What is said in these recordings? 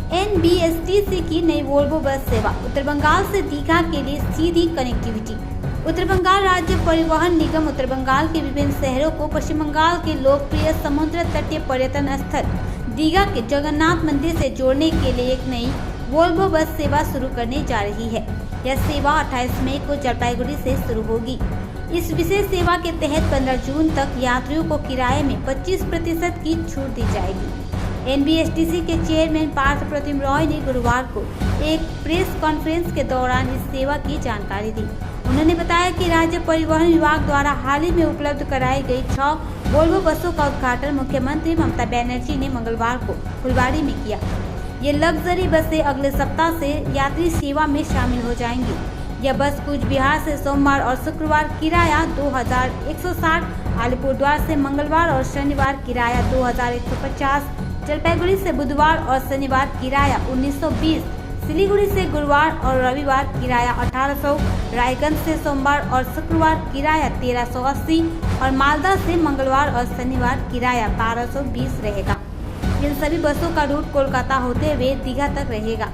NBSTC की नई Volvo bus सेवा। उत्तर बंगाल से दीघा के लिए सीधी कनेक्टिविटी। उत्तर बंगाल राज्य परिवहन निगम उत्तर बंगाल के विभिन्न शहरों को पश्चिम बंगाल के लोकप्रिय समुद्र तटीय पर्यटन स्थल दीघा के जगन्नाथ मंदिर से जोड़ने के लिए एक नई वोल्वो बस सेवा शुरू करने जा रही है। यह सेवा 28 मई को जलपाईगुड़ी से शुरू होगी। इस विशेष सेवा के तहत 15 जून तक यात्रियों को किराए में 25% की छूट दी जाएगी। NBSTC के चेयरमैन पार्थ प्रतिम रॉय ने गुरुवार को एक प्रेस कॉन्फ्रेंस के दौरान इस सेवा की जानकारी दी। उन्होंने बताया कि राज्य परिवहन विभाग द्वारा हाल ही में उपलब्ध कराई गई 6 वोल्वो बसों का उद्घाटन मुख्यमंत्री ममता बनर्जी ने मंगलवार को फुलवाड़ी में किया। ये लग्जरी बसें अगले सप्ताह से यात्री सेवा में शामिल हो जाएंगी। यह बस कूच बिहार से सोमवार और शुक्रवार किराया 2160, अलीपुरद्वार से मंगलवार और शनिवार किराया 2150, जलपाईगुड़ी से बुधवार और शनिवार किराया 1920, सिलीगुड़ी से गुरुवार और रविवार किराया 1800, रायगंज से सोमवार और शुक्रवार किराया 1380 और मालदा से मंगलवार और शनिवार किराया 1220 रहेगा। इन सभी बसों का रूट कोलकाता होते हुए दीघा तक रहेगा,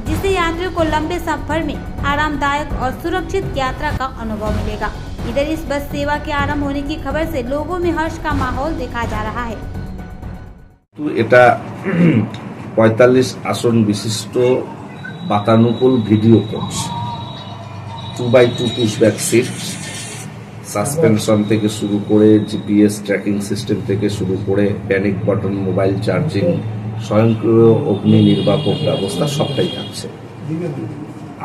जिससे यात्रियों को लंबे सफर में आरामदायक और सुरक्षित यात्रा का अनुभव मिलेगा। इधर इस बस सेवा के आरंभ होने की खबर से लोगों में हर्ष का माहौल देखा जा रहा है। तो এটা 45 আসন বিশিষ্ট বাতানুকূল video coach 2x2 pushback seat suspension থেকে শুরু করে জিপিএস ট্র্যাকিং সিস্টেম থেকে শুরু করে প্যানিক বাটন মোবাইল চার্জিং স্বয়ংক্রিয় অগ্নি নির্বাপক ব্যবস্থা সবটাই থাকছে।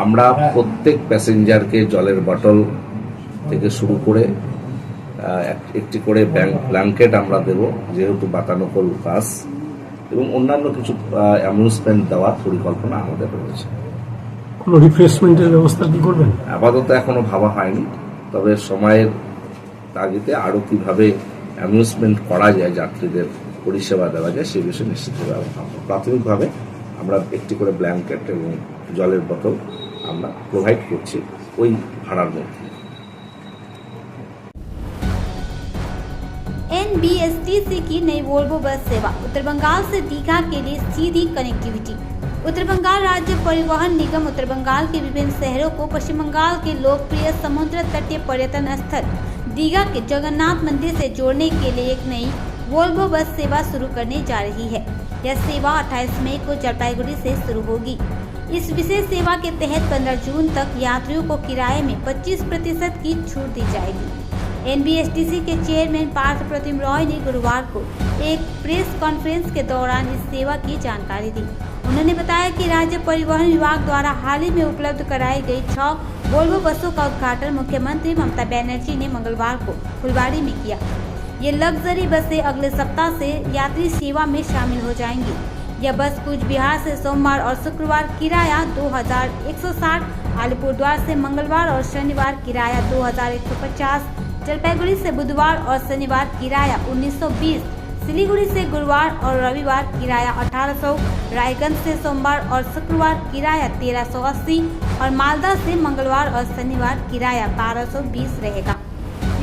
আমরা প্রত্যেক প্যাসেঞ্জারকে জলের বটল থেকে শুরু করে একটি করে ব্ল্যাঙ্কেট আমরা দেব, যেহেতু বাতানুকূল বাস, এবং অন্যান্য কিছু অ্যামিউজমেন্ট দেওয়ার পরিকল্পনা আমাদের রয়েছে। কোনো রিফ্রেশমেন্টের ব্যবস্থা কি করবেন? আপাতত এখনো ভাবা হয়নি, তবে সময়ের তাগিদে আরো কিভাবে অ্যামিউজমেন্ট করা যায়, যাত্রীদের পরিষেবা দেওয়া যায়, সে বিষয়ে নিশ্চিতভাবে প্রাথমিকভাবে আমরা একটি করে ব্ল্যাঙ্কেট এবং জলের বোতল আমরা প্রোভাইড করছি ওই ভাড়ার মধ্যে। NBSTC की नई वोल्वो बस सेवा। उत्तर बंगाल से दीघा के लिए सीधी कनेक्टिविटी। उत्तर बंगाल राज्य परिवहन निगम उत्तर बंगाल के विभिन्न शहरों को पश्चिम बंगाल के लोकप्रिय समुद्र तटीय पर्यटन स्थल दीघा के जगन्नाथ मंदिर से जोड़ने के लिए एक नई वोल्वो बस सेवा शुरू करने जा रही है। यह सेवा 28 मई को जलपाईगुड़ी से शुरू होगी। इस विशेष सेवा के तहत 15 जून तक यात्रियों को किराए में 25% की छूट दी जाएगी। NBSTC के चेयरमैन पार्थ प्रतिम रॉय ने गुरुवार को एक प्रेस कॉन्फ्रेंस के दौरान इस सेवा की जानकारी दी। उन्होंने बताया कि राज्य परिवहन विभाग द्वारा हाल ही में उपलब्ध कराई गई 6 वोल्वो बसों का उद्घाटन मुख्यमंत्री ममता बनर्जी ने मंगलवार को फुलवाड़ी में किया। ये लग्जरी बसें अगले सप्ताह से यात्री सेवा में शामिल हो जाएंगी। यह बस कूच बिहार से सोमवार और शुक्रवार किराया 2160, अलीपुरद्वार से मंगलवार और शनिवार किराया 2150, जलपाईगुड़ी से बुधवार और शनिवार किराया 1920, सिलीगुड़ी से गुरुवार और रविवार किराया 1800, रायगंज से सोमवार और शुक्रवार किराया 1380 और मालदा से मंगलवार और शनिवार किराया 1220 रहेगा।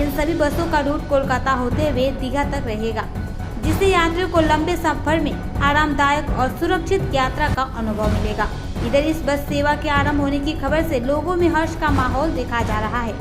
इन सभी बसों का रूट कोलकाता होते हुए दीघा तक रहेगा, जिससे यात्रियों को लंबे सफर में आरामदायक और सुरक्षित यात्रा का अनुभव मिलेगा। इधर इस बस सेवा के आरंभ होने की खबर से लोगों में हर्ष का माहौल देखा जा रहा है।